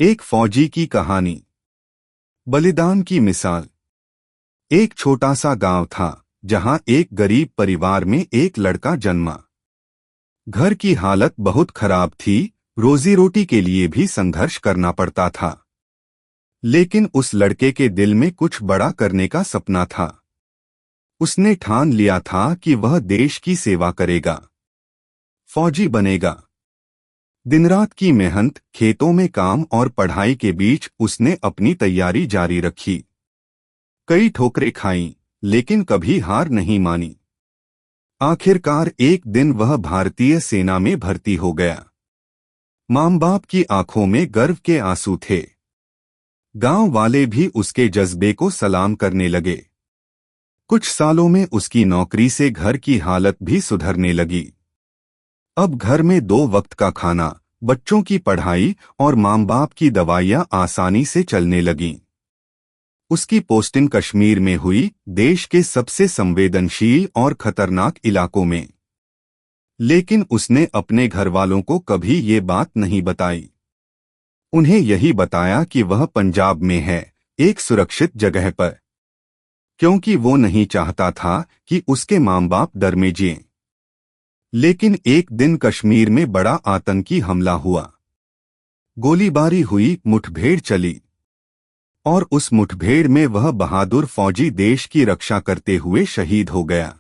एक फौजी की कहानी। बलिदान की मिसाल। एक छोटा सा गांव था जहां एक गरीब परिवार में एक लड़का जन्मा। घर की हालत बहुत खराब थी, रोजी रोटी के लिए भी संघर्ष करना पड़ता था। लेकिन उस लड़के के दिल में कुछ बड़ा करने का सपना था। उसने ठान लिया था कि वह देश की सेवा करेगा, फौजी बनेगा। दिन-रात की मेहनत, खेतों में काम और पढ़ाई के बीच उसने अपनी तैयारी जारी रखी। कई ठोकरें खाईं, लेकिन कभी हार नहीं मानी। आखिरकार एक दिन वह भारतीय सेना में भर्ती हो गया। माँ-बाप की आंखों में गर्व के आंसू थे। गांव वाले भी उसके जज्बे को सलाम करने लगे। कुछ सालों में उसकी नौकरी से घर की हालत भी सुधरने लगी। अब घर में 2 वक्त का खाना, बच्चों की पढ़ाई और माँ-बाप की दवाइयाँ आसानी से चलने लगीं। उसकी पोस्टिंग कश्मीर में हुई, देश के सबसे संवेदनशील और खतरनाक इलाकों में। लेकिन उसने अपने घरवालों को कभी ये बात नहीं बताई। उन्हें यही बताया कि वह पंजाब में है, एक सुरक्षित जगह पर, क्योंकि वो नहीं चाहता था कि उसके माँ-बाप डर में जिएं। लेकिन एक दिन कश्मीर में बड़ा आतंकी हमला हुआ। गोलीबारी हुई, मुठभेड़ चली, और उस मुठभेड़ में वह बहादुर फौजी देश की रक्षा करते हुए शहीद हो गया।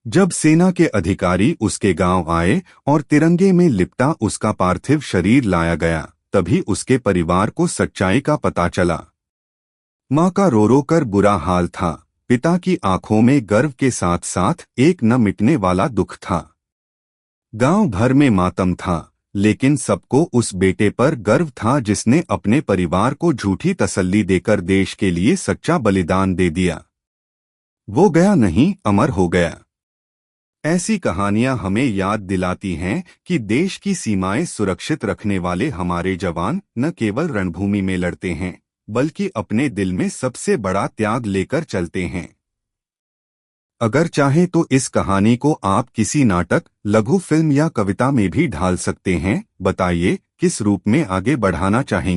जब सेना के अधिकारी उसके गांव आए और तिरंगे में लिपटा उसका पार्थिव शरीर लाया गया, तभी उसके परिवार को सच्चाई का पता चला। माँ का रो रो कर बुरा हाल था, पिता की आंखों में गर्व के साथ साथ एक न मिटने वाला दुख था। गांव भर में मातम था, लेकिन सबको उस बेटे पर गर्व था जिसने अपने परिवार को झूठी तसल्ली देकर देश के लिए सच्चा बलिदान दे दिया। वो गया नहीं, अमर हो गया। ऐसी कहानियां हमें याद दिलाती हैं कि देश की सीमाएं सुरक्षित रखने वाले हमारे जवान न केवल रणभूमि में लड़ते हैं, बल्कि अपने दिल में सबसे बड़ा त्याग लेकर चलते हैं। अगर चाहे तो इस कहानी को आप किसी नाटक, लघु फिल्म या कविता में भी ढाल सकते हैं। बताइए किस रूप में आगे बढ़ाना चाहेंगे।